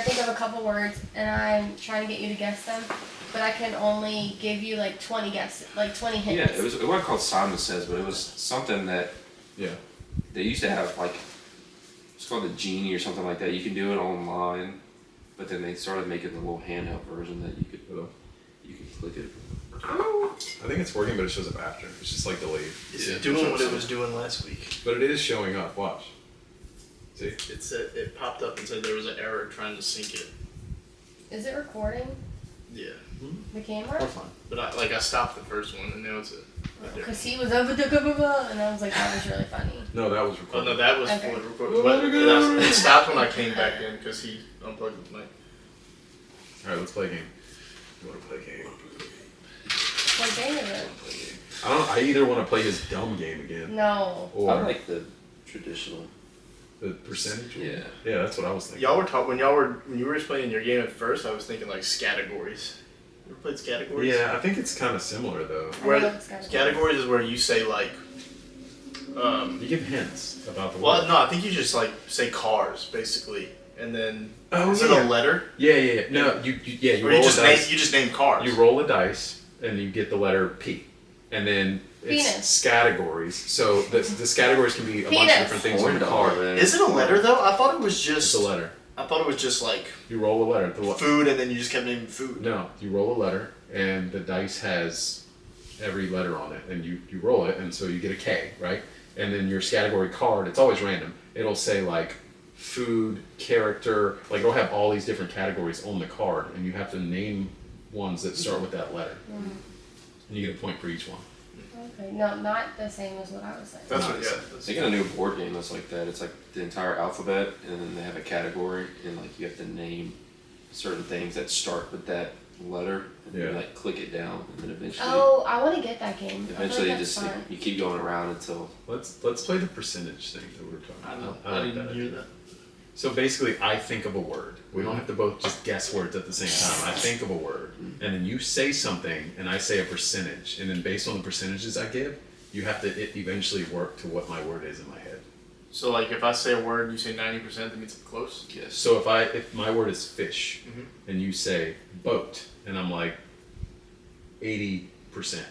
think of a couple words and I'm trying to get you to guess them, but I can only give you like 20 guesses, like 20 hints. Yeah, it wasn't called Simon Says, but it was something that they used to have, like, it's called the Genie or something like that. You can do it online, but then they started making the little handheld version that you could click it. I think it's working, but it shows up after. It's just like delayed. It's doing what it was doing last week. But it is showing up. Watch. See? It said it popped up and said there was an error trying to sync it. Is it recording Yeah. the camera? We're fine. But I stopped the first one and now it's Because he was over the and I was like, that was really funny. No, that was Oh recording. no, that was Okay. fully recorded. But it stopped when I came back in because he unplugged the mic. Alright, let's play a game. You want to play a game? What game is it? I don't know. I either want to play his dumb game again. No. Or I like the traditional. the percentage one? Yeah. Yeah, that's what I was thinking. Y'all were when you were explaining your game at first, I was thinking like categories. You ever played categories? Yeah, I think it's kind of similar though. Where I love categories. categories is where you say like. You give hints about the Well, word. no, I think you just like say cars basically, and then Oh, is it yeah. a letter? Yeah. No, you Or roll you just a dice. you just name cars. You roll a dice and you get the letter P, and then it's Penis. categories. So the categories can be a bunch Penis. of different things on the card. Is it a letter though? I thought it was just. It's a letter. I thought it was just like You roll a letter. food, and then you just kept naming food. No, you roll a letter, and the dice has every letter on it, and you roll it, and so you get a K, right? And then your category card, it's always random. It'll say like food, character, like it'll have all these different categories on the card, and you have to name ones that start with that letter. Mm. And you get a point for each one. Okay, no, not the same as what I was saying. That's what. Yeah. They got a new board game that's like that. It's like the entire alphabet, and then they have a category, and like you have to name certain things that start with that letter, and you like click it down, and then eventually. Oh, I want to get that game. Eventually, I you feel like just that's fun. you keep going around until. Let's play the percentage thing that we were talking I know. about. I like didn't that hear idea. that. So basically, I think of a word. We don't have to both just guess words at the same time. I think of a word, and then you say something, and I say a percentage, and then based on the percentages I give, you have to eventually work to what my word is in my head. So like, if I say a word, and you say 90%, that means it's close. Yes. So if my word is fish, Mhm. and you say boat, and I'm like 80%,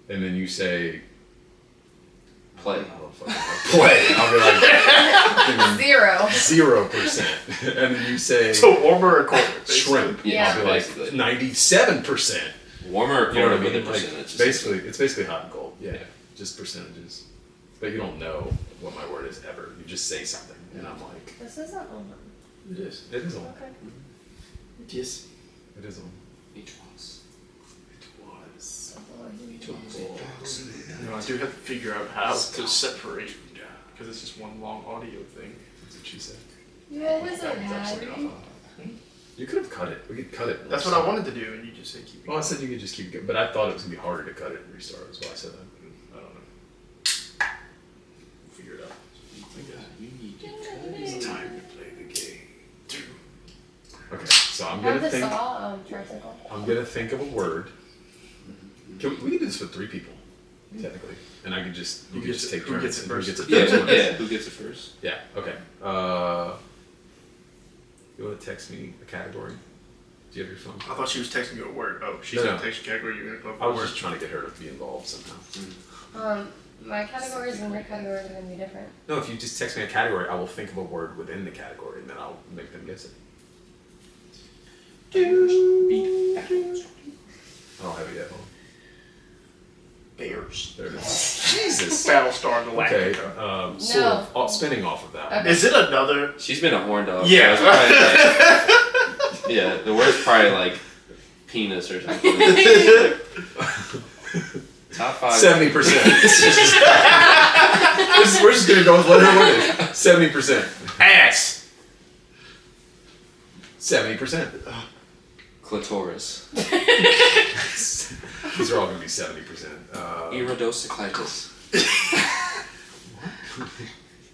and then you say Play. I don't fucking know, play, I'll be like 0%, and then you say So warmer or colder? basically. shrimp, Yeah. I'll be like Basically. 97%. Warmer or You know what I colder mean? with the Like, percentage. basically, it's basically hot and cold. Yeah, Yeah. just percentages. But you don't know what my word is ever. You just say something, and I'm like, This isn't on. It is. it is on. Okay. It is. It is on. Each was. It was. You know, I do have to figure out how to separate because it's just one long audio thing. That's what she said. You're a wizard, Harry. You could have cut it. We could cut it. That's what I wanted to do, and you just said keep it. Well, I said you could just keep going, but I thought it was gonna be harder to cut it and restart. That's why I said that. I don't know. We'll figure it out. You need to It's time to play the game. Okay, so I'm Have gonna the think. saw tricycle. I'm gonna think of a word. We can do this with 3 people, technically, and I could just you Who could gets just it- take who turns. gets it and who first? gets it Yeah, first. yeah. Who gets it first? Yeah. Okay. You want to text me a category? Do you have your phone? I thought she was texting you a word. Oh, she's No, gonna no. text you a category. You're gonna come up I with a was word. just trying to get her to be involved somehow. My categories and your categories are gonna be different. No, if you just text me a category, I will think of a word within the category, and then I'll make them guess it. Beat backwards. I don't have it yet. Hold on. Bears. There it is. Jesus. Battlestar Okay. Galactica. Sort of spinning off of that. Okay. Is it another? She's been a horn dog. Yeah. So it's probably like, yeah, the word's probably like penis or something. Top 5. 70%. We're just gonna go with what her word is. 70%. Ass. 70%. Clitoris. These are all gonna be 70%. Iridocyclitis.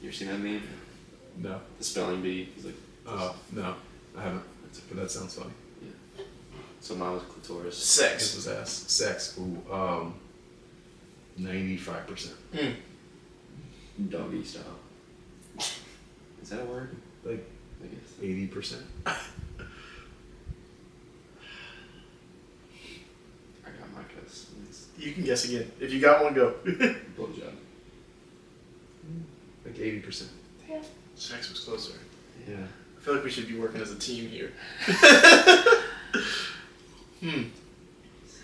You ever seen that meme? No. The spelling bee. He's like, No, I haven't. But that sounds funny. so mine was clitoris. This Sex. was ass. Sex. Ooh. 95%. Doggy style. Is that a word? Like I guess. 80%. I got my guess. You can guess again. If you got one, go. Blowjob. Like 80%. Yeah. Sex was closer. Yeah. I feel like we should be working as a team here. It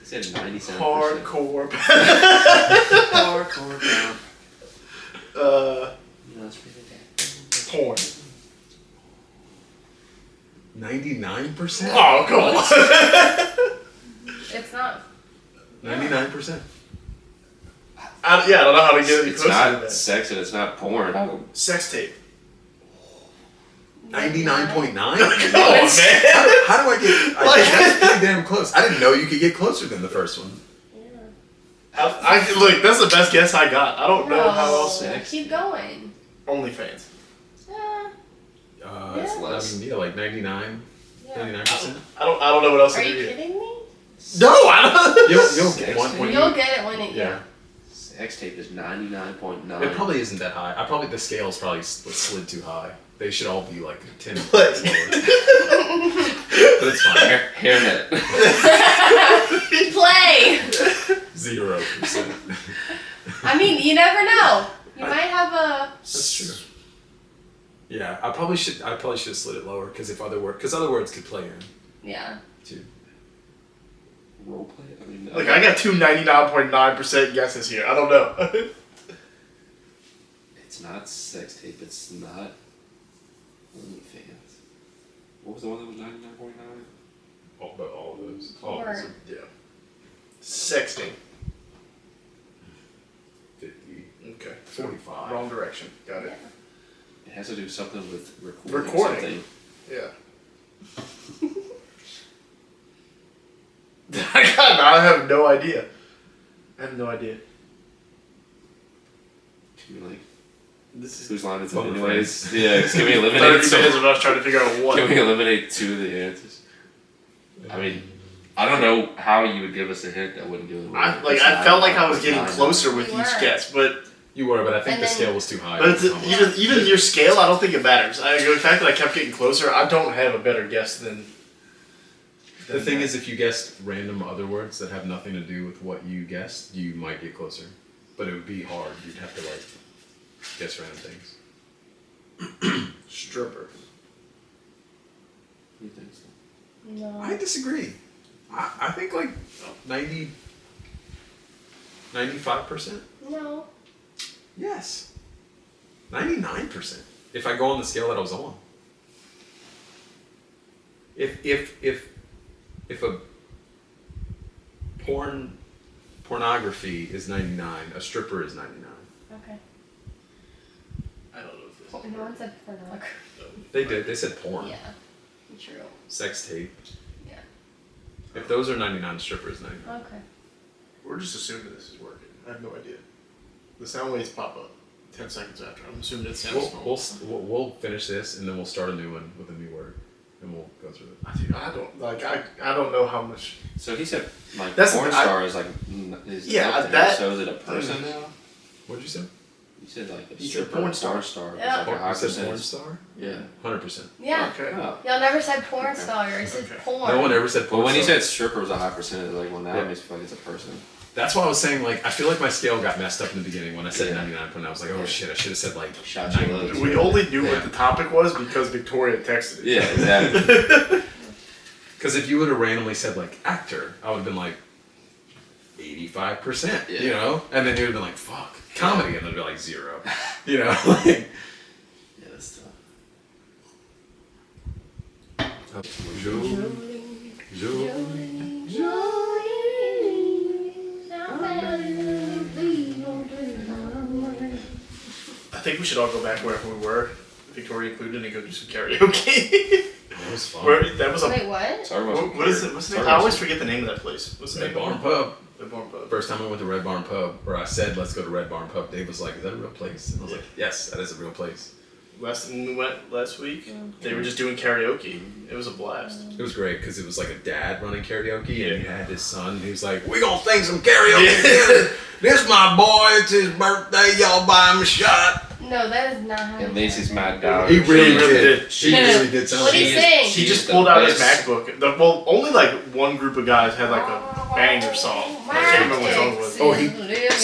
said 97%. Hardcore. Hardcore down. You know, that's pretty bad. Porn. 99%? Oh, come on. It's not. 99%. I don't know how to get any It's closer to not that. sex and it's not porn. Sex tape. 99.9? Come on, man. How do I get... that's pretty damn close. I didn't know you could get closer than the first one. I look, that's the best guess I got. I don't know how else. Sex. Keep going. OnlyFans. Yeah. That's Yeah. less. Yeah, like 99, Yeah. 99%. I don't know what else Are to do you yet. kidding me? No, I don't. You'll Sex get one tape. when You'll you... get it when it. Yeah. Sex tape is 99.9. It probably isn't that high. The scale's probably slid too high. They should all be like 10 But- points lower. But it's fine. Hairnet. Play. 0%. I mean, you never know. You might have a. That's true. Yeah, I probably should have slid it lower because other words could play in Yeah. too. Roleplay? I mean, Look, I got two 99.9% guesses here. I don't know. it's not sex tape. It's not OnlyFans. What was the one that was 99.9? All of those. Or- Yeah. Sexting. 50, Okay. 45. Wrong direction. Got it. It has to do something with recording. Recording. Something. Yeah. I have no idea. I have no idea. Can we, like, This is whose line is it Phone anyways? Yeah, can we 30 eliminate minutes some? of us trying to figure out what. Can we eliminate two of the answers? I mean, I don't know how you would give us a hint that wouldn't give it away. I felt like I was getting 99.9. closer with You each were. guess, but You were, but I think And the then- scale was too high. it's even your scale. I don't think it matters. The fact that I kept getting closer, I don't have a better guess than. The thing is, if you guessed random other words that have nothing to do with what you guessed, you might get closer. But it would be hard. You'd have to like guess random things. Stripper. You think so? No. I disagree. I think like 90, 95%. No. Yes. 99%. If I go on the scale that I was on. If a pornography is 99, a stripper is 99. Okay. I don't know if this. No one said pornography. They did. They said porn. Yeah. True. Sex tape. Yeah. If those are 99, stripper is 99. Okay. We're just assuming this is working. I have no idea. The sound waves pop up 10 seconds after. I'm assuming it sounds small. We'll finish this and then we'll start a new one with a new word and we'll go through it. I don't know how much. So he said, like, That's- porn I- star is like, Yeah, up there. that- So is it a person now? What'd you say? You said like a He said stripper, porn star star. is Yeah. like a high You said percentage. porn star? Yeah. 100%. Yeah. Okay. Oh. Y'all never said porn Okay. star. It said Okay. porn. No one ever said But porn when he star. said stripper was a high percentage, like, well, now Yeah. it makes me feel like it's a person. That's why I was saying, like, I feel like my scale got messed up in the beginning when I said Yeah. 99. I was like, oh Yeah. shit, I should have said like Shot you 90. low. We only knew Yeah. what the topic was because Victoria texted it. Yeah, exactly. Because if you would have randomly said like actor, I would have been like 85%, Yeah. you know? And then you would have been like, fuck, comedy, and it'd be like 0. You know? Like, Yeah, that's tough. I think we should all go back wherever we were, Victoria included, and go do some karaoke. That was fun. That was a. Wait, what? Sorry about What is it? What's the name? I always forget the name of that place. What's the Red name? Barn Pub. Red Barn Pub. First time I went to Red Barn Pub, or I said, let's go to Red Barn Pub, Dave was like, is that a real place? And I was like, yes, that is a real place. When we went last week, they were just doing karaoke. It was a blast. It was great because it was like a dad running karaoke Yeah. and he had his son. He was like, we gonna sing some karaoke Yeah. together. This my boy, it's his birthday, y'all buy him a shot. No, that is not how. And Lacey's mad dog. He really really did. He really did sound What do you think? He just pulled out his MacBook. Well, only like one group of guys had like a banger song. I can't remember what song it was.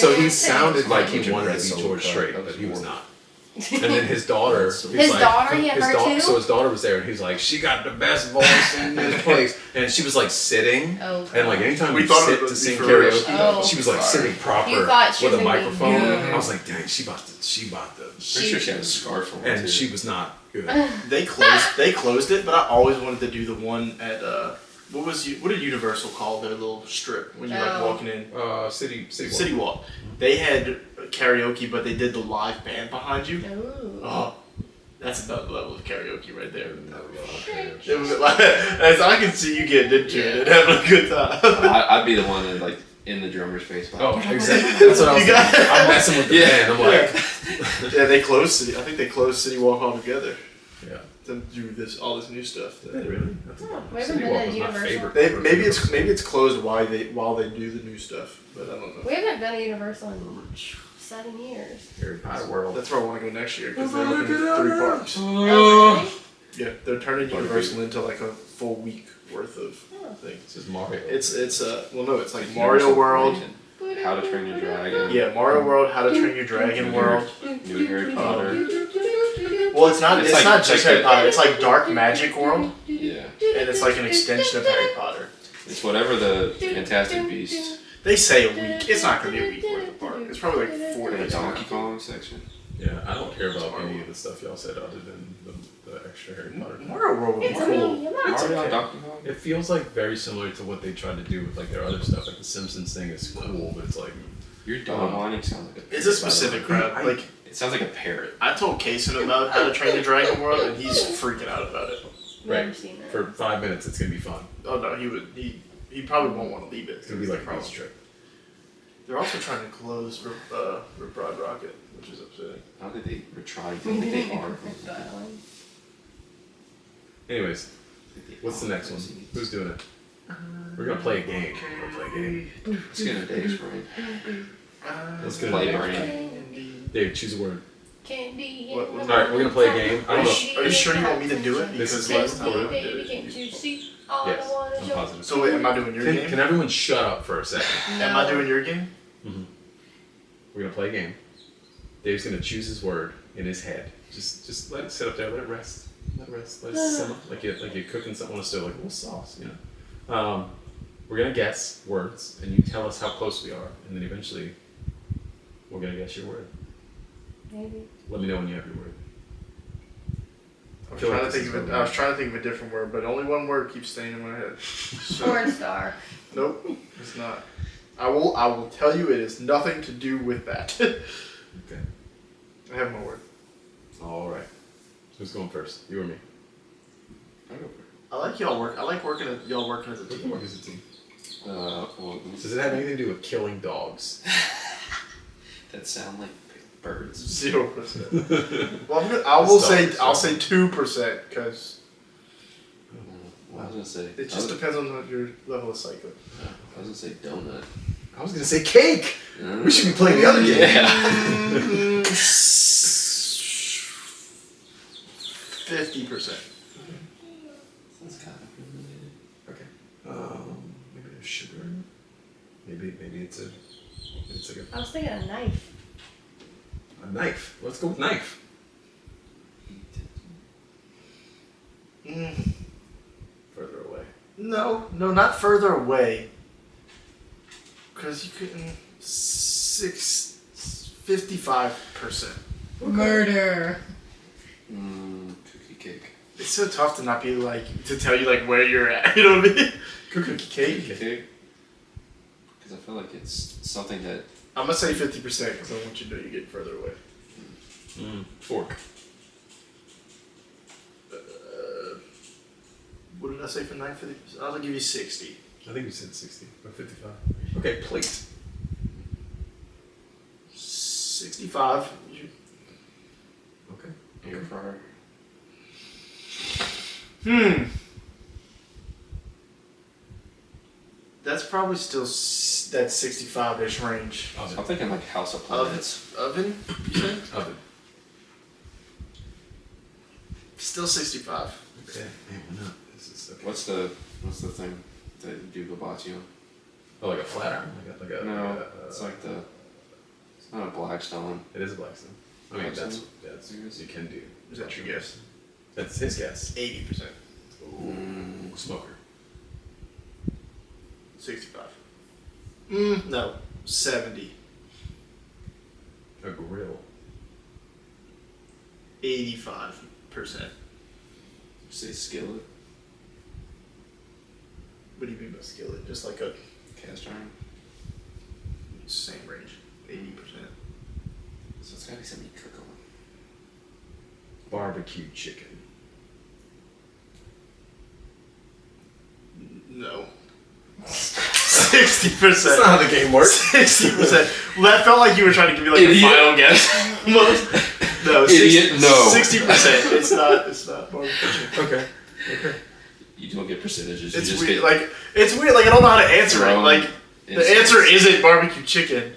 Oh, he sounded like he wanted to be George Strait, but he was not. And then his daughter, His daughter, he had her too? So his daughter was there, and he's like, she got the best voice in this place, and she was like sitting, Oh, and like anytime We you thought it sit would to be sing for karaoke, real. she was like sitting proper You thought she with was a gonna be microphone. good. I was like, dang, she bought the, Pretty sure she had a scarf on and too. she was not good. They closed it, but I always wanted to do the one at what did Universal call their little strip when you're like Oh. walking in? City Walk. They had karaoke, but they did the live band behind you. Ooh. Oh, that's another level of karaoke right there. Okay. It was like, as I can see you getting into it and having a good time. I'd be the one that like in the drummer's face. Oh, exactly. That's what I was You got- thinking. I'm messing with the band. I'm like, Yeah, they closed City. I think they closed City Walk altogether yeah. to do all this new stuff. Yeah, really? That's Oh, we haven't City been Walk at was my Universal. favorite. Maybe it's closed while they do the new stuff, but I don't know. We haven't been to Universal in 7 years. Harry Potter World. That's where I want to go next year because they're looking at 3 parks. Oh, really? Yeah, they're turning Universal into like a full week worth of things. This is Mario. It's like Mario World. How to Train Your Dragon. Yeah, Mario World, How to Train Your Dragon World. New Harry Potter. Well, it's not It's like- just Harry Potter. It's like Dark Magic World, Yeah. and it's like an extension of Harry Potter. It's whatever the Fantastic Beasts. They say a week. It's not gonna be a week worth of park. It's probably like 4 The days. Donkey Kong section. Yeah, I don't care about any of the stuff y'all said other than the extra Harry Potter. Mario World would be It's a cool. me, Mario okay. Donkey Kong. It feels like very similar to what they tried to do with like their other stuff. Like the Simpsons thing is cool, but it's like Your dog whining sounds like a parrot. It's a specific by the way. crowd. Like It sounds like a parrot. I told Kason about How to Train Your Dragon World, and he's freaking out about it. Never Right. seen it. for 5 minutes, it's gonna be fun. Oh no, he probably won't want to leave it. It's gonna be like a bus trip. They're also trying to close Rip Rod Rocket, which is upsetting. I don't think they were trying. I think they are. Anyways, what's the next one? Who's doing it? We're gonna play a game. We're gonna play a game. Let's get a Dave's brain. Let's get Play a brain. Dave, choose a word. Candy. What- All right, we're gonna play a game. I don't know. Are you sure you want me to do it? This Because is last time what- I did Baby, can't it. you see all Yes, I wanna I'm show? positive. So wait, am I doing your game? Can everyone shut up for a second? Am I doing your game? We're gonna play a game. Dave's gonna choose his word in his head. Just let it sit up there. Let it rest. Let it rest. Let it simmer. Like you're cooking something on a stove, like a little sauce, you know. We're gonna guess words, and you tell us how close we are, and then eventually we're gonna guess your word. Maybe. Let me know when you have your word. I was feel like trying to this think is of it. what I was trying to think of a different word, but only one word keeps staying in my head. So, Porn star. nope, it's not. I will tell you it is nothing to do with that. Okay. I have my word. All right. Who's going first? You or me? I'll go for I like y'all work. I like y'all working as a We can team. work as a team. it. Well, Does it have anything to do with killing dogs? that sound like birds. 0%. Well, I will say Dogs, I'll so- say 2% because I was gonna say. it just depends on your level of psycho. I was gonna say donut. I was gonna say cake. We should be playing the other game. Yeah. 50%. That's kind of Okay. Maybe there's sugar. Maybe it's like I was thinking a knife. a knife. Let's go with knife. Mm. Further away. No, not further away. Because you couldn't. 55%. Murder. Cookie cake. It's so tough to not be like to tell you like where you're at. You know what I mean? Cookie cake. Cookie cake. Because I feel like it's something that. I'm gonna say 50% because I want you to know you get further away. Fork. What did I say for 950%? I'll give you 60. I think we said 60 or 55. Okay, plate. 65. Okay. Air fryer. That's probably still that 65-ish range. I'm thinking like House of Planets. Oven? You said? Oven. Still 65. Okay. Man, why not? This is okay. What's the thing that you do hibachi on? Oh, like a flat iron? No, it's like it's not a Blackstone. It is a Blackstone. I mean, that's you can do. Is that your guess? That's his guess. 80%. Ooh, smoker. 65. No. 70. A grill. 85%. Say skillet, What do you mean by skillet? Just like a cast iron. same range. 80%. So it's gotta be something you cook on. Barbecue chicken. No. 60%. That's not how the game works. 60%. Well, that felt like you were trying to give me like Idiot. a final guess. No, Idiot, no. 60%. It's not barbecue chicken. Okay. You don't get percentages. It's you just weird. get Like it's weird. Like I don't know how to answer it. thrown Like the insults. answer isn't barbecue chicken.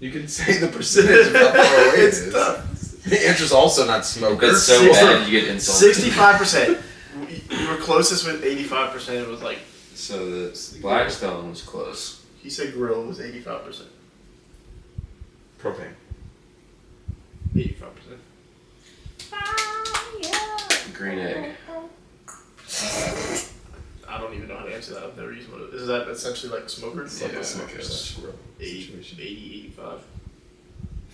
You can say the percentage of how far away it It's is. tough. The answer's also not smoker. It's so bad you get insulted. 65%. You were closest with 85%. It was like So the Blackstone was close. he said grill was 85%. Propane. 85%. Green egg. I don't even know how to answer that. I've never used one of those. Is that essentially like smoker? It's like Yeah, a smoker okay. grill 80, situation. 85.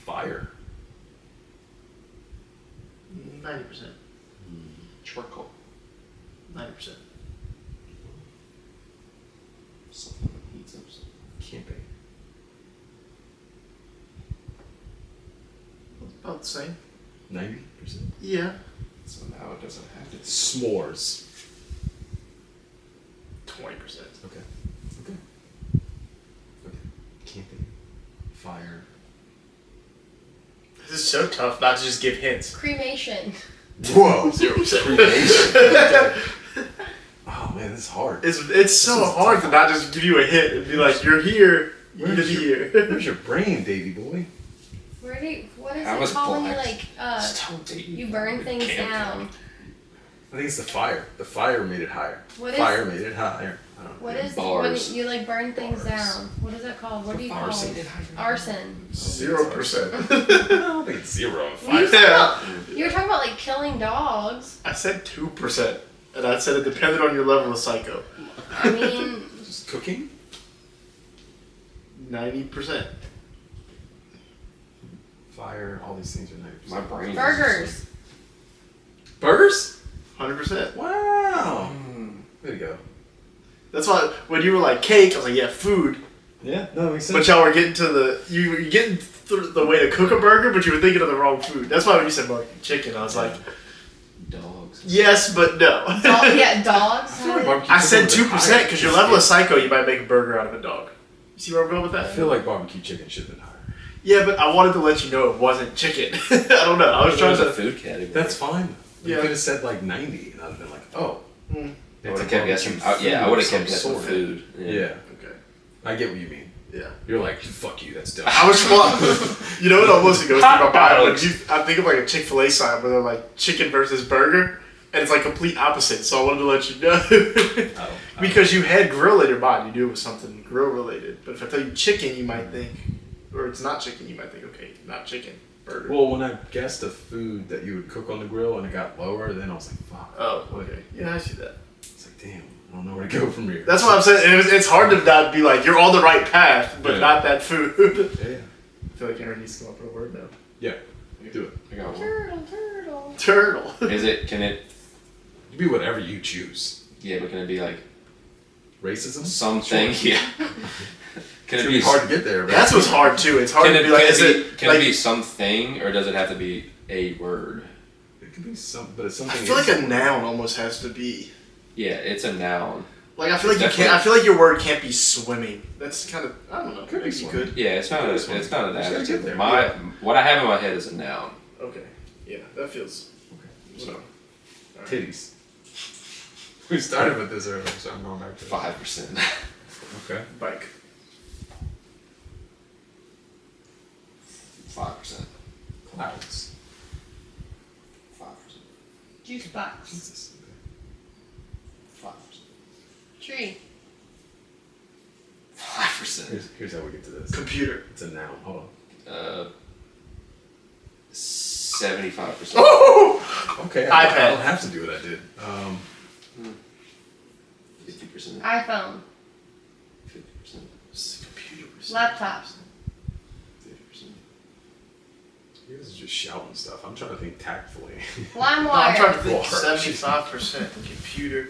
Fire. 90%. Charcoal. 90%. Something that heats up. Camping. About the same. 90%. Yeah. So now it doesn't have to. S'mores. 20%. Okay. Camping. Fire. This is so tough not to just give hints. Cremation. Whoa. 0%. Cremation. Okay. Oh man, this is hard. It's so hard to not just give you a hint and be like, you're here, you need to be here. Where's your brain, Davy boy? What is I it was called when you black. like Just don't date you burn things down? I think it's the fire. The fire made it higher. What is- Fire made it higher. I don't know. What is Bars. when you like burn things Bars. down? What is that called? What do you call Arson. it? Arson. 0%. I don't think it's zero. You, were Fire. talking Yeah. about, you were talking about like killing dogs. I said 2%. And I said it depended on your level of psycho. I mean, Just cooking. 90%. Fire. All these things are 90%. My brain. burgers. Burgers. 100%. Wow. Way to go. That's why when you were like cake, I was like, yeah, food. Yeah. No, that makes But y'all were getting to you're getting through the way to cook a burger, but you were thinking of the wrong food. That's why when you said barbecue chicken, I was like, Dogs. yes, but no. Yeah, dogs. I feel like barbecue I said chicken 2% would've been higher. because your level of psycho, you might make a burger out of a dog. You see where I'm going with I that? feel like barbecue chicken should have been higher. Yeah, but I wanted to let you know it wasn't chicken. I don't know. I was trying It was a to. food category. That's fine. You Yeah. could have said like 90, and I'd have been like, oh. Mm. I would have kept guessing. I would have kept guessing sort. food. Yeah. Okay. I get what you mean. Yeah. You're like, fuck you, that's dumb. I was you know what almost goes through my Hot mind? Like, dogs. I think of like a Chick-fil-A sign where they're like chicken versus burger, and it's like complete opposite. So I wanted to let you know. Because you had grill in your mind, you knew it was something grill related. But if I tell you chicken, you might think, or it's not chicken, you might think, okay, not chicken, burger. Well, when I guessed a food that you would cook on the grill and it got lower, then I was like, fuck. Oh, okay. Yeah, I see that. It's like, damn, I don't know where to go from here. That's what I'm saying. It's hard to not be like, you're on the right path, but Yeah. not that food. Yeah. I feel like Aaron needs to come up with a word now. Yeah. Do it. I got one. Turtle. Turtle. Is it? Can it? You be whatever you choose. Yeah, but can it be like Racism? something? Sure. Yeah. It's Can it gonna be be hard to get there, man. That's what's hard too. It's hard Can to it be like, can is it be, it can like, it be something, or does it have to be a word? It could be some, but it's I something. feel like a noun almost has to be. Yeah, it's a noun. Like I feel like you Definitely. can't. I feel like your word can't be swimming. That's kind of. I don't know. Could be Maybe you swimming. could. Yeah, it's not. This one. It's not an You just gotta adjective. get there. My Yeah. what I have in my head is a noun. Okay. Yeah, that feels. Okay. So. Titties. We started with this earlier, so I'm going back to it. 5%. Okay. Bike. 5%. Clouds. 5%. Juice box. Jesus. Okay. 5%. Tree. 5%. Here's how we get to this. Computer. It's a noun. Hold on. 75%. Oh! Okay. iPad. I don't have to do what I did. 50%. iPhone. 50%. It's the computer. Laptop. 50%. You guys are just shouting stuff. I'm trying to think tactfully. No, I'm LimeWire. trying to think. Water. 75% computer.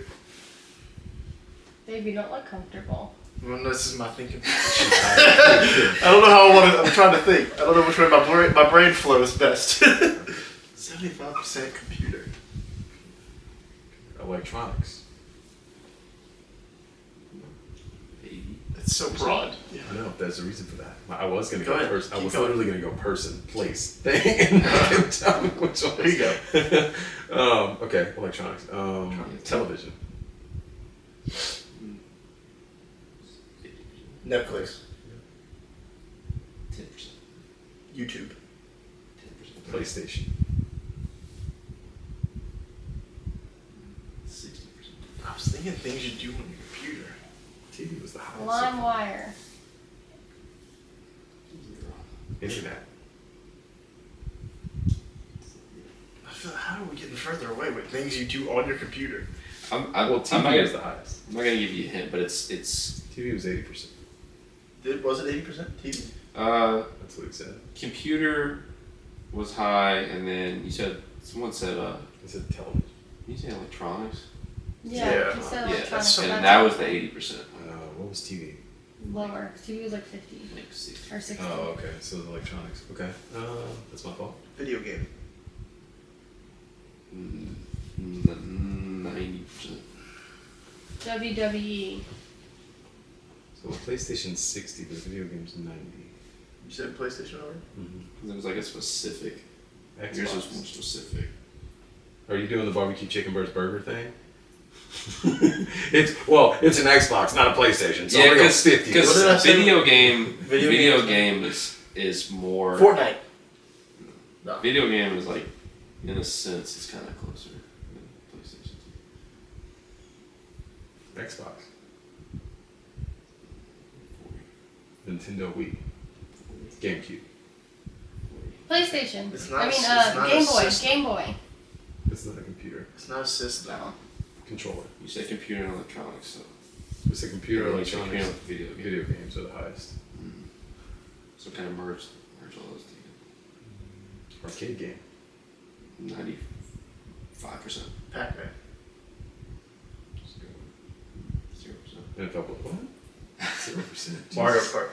Baby, don't look comfortable. Well, this is my thinking. I don't know how I want to. I'm trying to think. I don't know which way my brain flows best. 75% computer. Electronics. 80. It's so broad. Yeah. I know. There's a reason for that. I was gonna Go go ahead. person. I Keep was going. literally gonna go person, place, thing, and you can tell me which one. There you go. Okay. Electronics. Television. Netflix. 10%. YouTube. 10%. PlayStation. 60%. I was thinking things you do on your computer. TV was the highest. LimeWire. Internet. I feel how are we getting further away with things you do on your computer? I'm Well, not TV is gonna, the highest. I'm not gonna give you a hint, but it's TV was 80%. Was it 80% TV? That's what he said. computer was high, and then someone said I said television. you say electronics? Yeah, Yeah. he said Yeah, electronics. that's so- and that was the 80%. What was TV? lower. TV was like 50 Like 60. or 60. Oh, okay. So the electronics. Okay. That's my fault. Video game. 90%. WWE. So the PlayStation's 60, but the video game's 90. You said PlayStation already? Mm-hmm. It was like a specific. Yours was more Xbox. specific. Are you doing the barbecue chicken burst burger thing? It's an Xbox, not a PlayStation. So Yeah, I'm gonna go because 50. What did I say? video game Video game is more. Fortnite. No. Video game is like, in a sense, it's kind of closer than PlayStation. Xbox. Nintendo Wii. GameCube. PlayStation. It's not I a- mean, it's not Game a Boy. system. Game Boy. It's not a computer. It's not a system. No. Controller. You said computer and electronics, so It's a computer, Yeah, electronics, computer, video game. video games are the highest. so kind of merge all those together. Arcade game. 95%, Pac-Man. 0%. NFL what? 0%. Mario Jesus. Kart.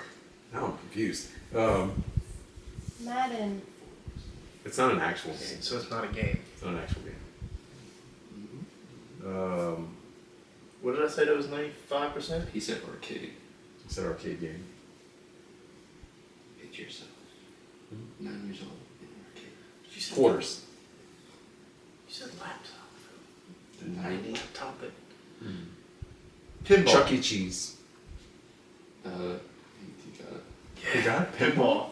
Now I'm confused. Madden. It's not an actual game. So it's not a game. It's not an actual game. What did I say that was 95%? He said arcade. It's an arcade game. Hit yourself. 9 years old in an arcade. You said Quarters. You said laptop. The 90. Laptop it. Pinball. Chuck E. Cheese. You got it. You got it? Pinball.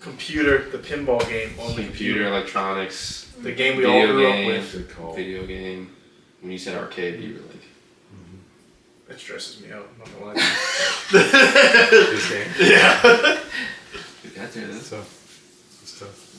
Computer, the pinball game on the Computer, computer. electronics, The game we all grew up with. Good call. video game. When you said arcade, you were like, It stresses me out. I'm not gonna lie. This game. Yeah. you got there. It's That's tough. It's tough.